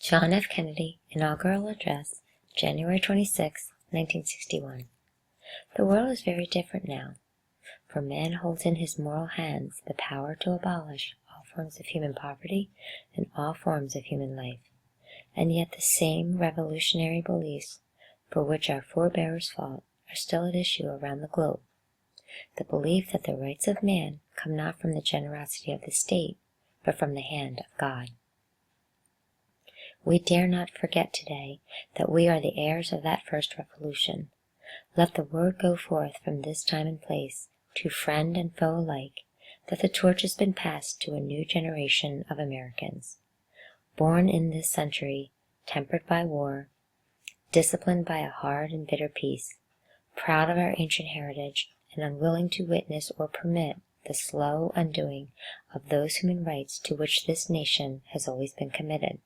John F. Kennedy, Inaugural Address, January 26, 1961. The world is very different now, for man holds in his moral hands the power to abolish all forms of human poverty and all forms of human life, and yet the same revolutionary beliefs for which our forebears fought are still at issue around the globe. The belief that the rights of man come not from the generosity of the state, but from the hand of God. We dare not forget today that we are the heirs of that first revolution. Let the word go forth from this time and place to friend and foe alike that the torch has been passed to a new generation of Americans, born in this century, tempered by war, disciplined by a hard and bitter peace, proud of our ancient heritage, and unwilling to witness or permit the slow undoing of those human rights to which this nation has always been committed,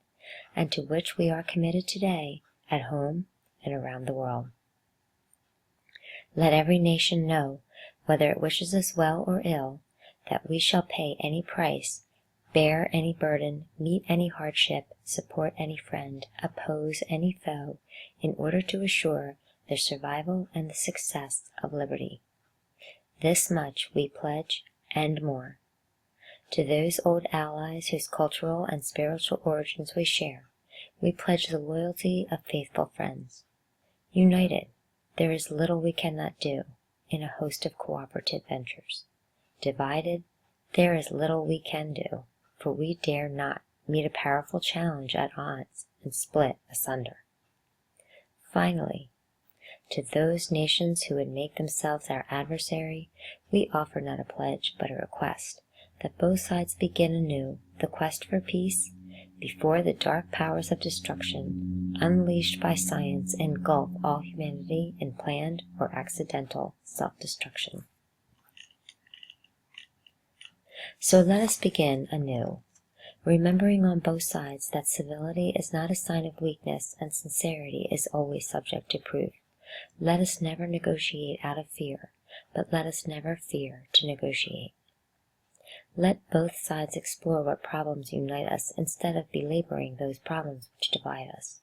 and to which we are committed today at home and around the world. Let every nation know, whether it wishes us well or ill, that we shall pay any price, bear any burden, meet any hardship, support any friend, oppose any foe, in order to assure the survival and the success of liberty. This much we pledge, and more. To those old allies whose cultural and spiritual origins we share, we pledge the loyalty of faithful friends. United, there is little we cannot do in a host of cooperative ventures. Divided, there is little we can do, for we dare not meet a powerful challenge at odds and split asunder. Finally, to those nations who would make themselves our adversary, we offer not a pledge but a request, that both sides begin anew the quest for peace before the dark powers of destruction, unleashed by science, engulf all humanity in planned or accidental self-destruction. So let us begin anew, remembering on both sides that civility is not a sign of weakness and sincerity is always subject to proof. Let us never negotiate out of fear, but let us never fear to negotiate. Let both sides explore what problems unite us instead of belaboring those problems which divide us.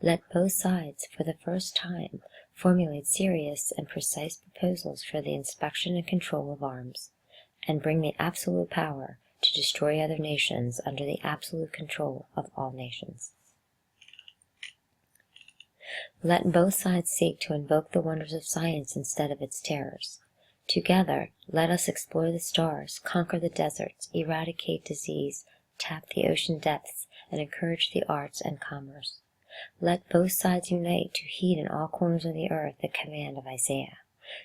Let both sides, for the first time, formulate serious and precise proposals for the inspection and control of arms, and bring the absolute power to destroy other nations under the absolute control of all nations. Let both sides seek to invoke the wonders of science instead of its terrors. Together, let us explore the stars, conquer the deserts, eradicate disease, tap the ocean depths, and encourage the arts and commerce. Let both sides unite to heed in all corners of the earth the command of Isaiah,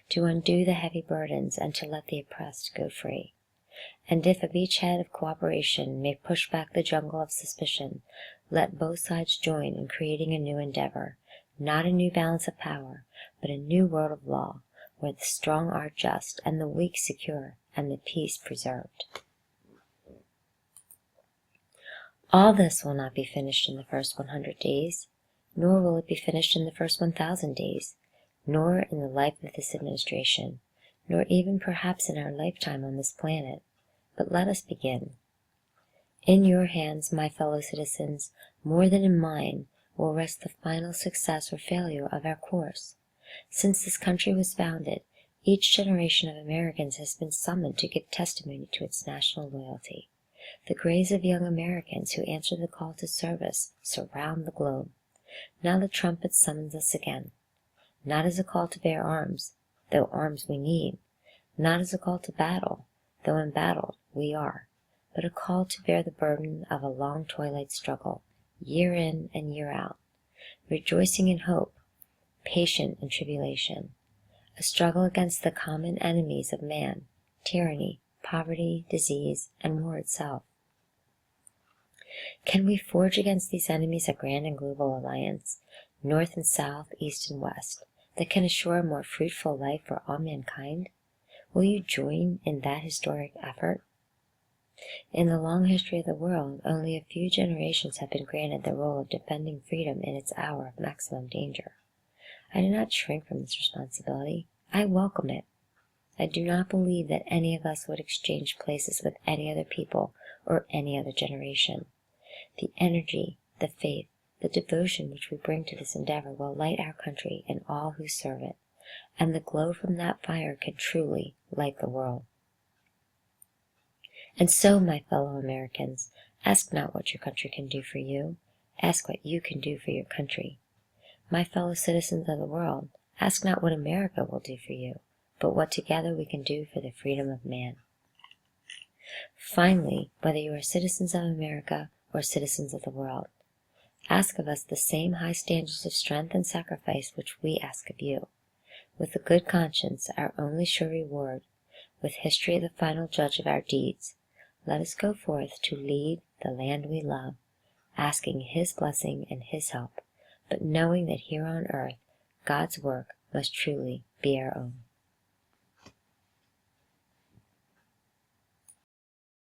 to undo the heavy burdens and to let the oppressed go free. And if a beachhead of cooperation may push back the jungle of suspicion, let both sides join in creating a new endeavor, not a new balance of power, but a new world of law, where the strong are just, and the weak secure, and the peace preserved. All this will not be finished in the first 100 days, nor will it be finished in the first 1,000 days, nor in the life of this administration, nor even perhaps in our lifetime on this planet. But let us begin. In your hands, my fellow citizens, more than in mine, will rest the final success or failure of our course. Since this country was founded, each generation of Americans has been summoned to give testimony to its national loyalty. The graves of young Americans who answer the call to service surround the globe. Now the trumpet summons us again, not as a call to bear arms, though arms we need, not as a call to battle, though embattled we are, but a call to bear the burden of a long twilight struggle, year in and year out, rejoicing in hope, patient in tribulation, a struggle against the common enemies of man, tyranny, poverty, disease, and war itself. Can we forge against these enemies a grand and global alliance, north and south, east and west, that can assure a more fruitful life for all mankind? Will you join in that historic effort? In the long history of the world, only a few generations have been granted the role of defending freedom in its hour of maximum danger. I do not shrink from this responsibility. I welcome it. I do not believe that any of us would exchange places with any other people or any other generation. The energy, the faith, the devotion which we bring to this endeavor will light our country and all who serve it, and the glow from that fire can truly light the world. And so, my fellow Americans, ask not what your country can do for you, ask what you can do for your country. My fellow citizens of the world, ask not what America will do for you, but what together we can do for the freedom of man. Finally, whether you are citizens of America or citizens of the world, ask of us the same high standards of strength and sacrifice which we ask of you. With a good conscience, our only sure reward, with history the final judge of our deeds, let us go forth to lead the land we love, asking His blessing and His help, but knowing that here on earth God's work must truly be our own.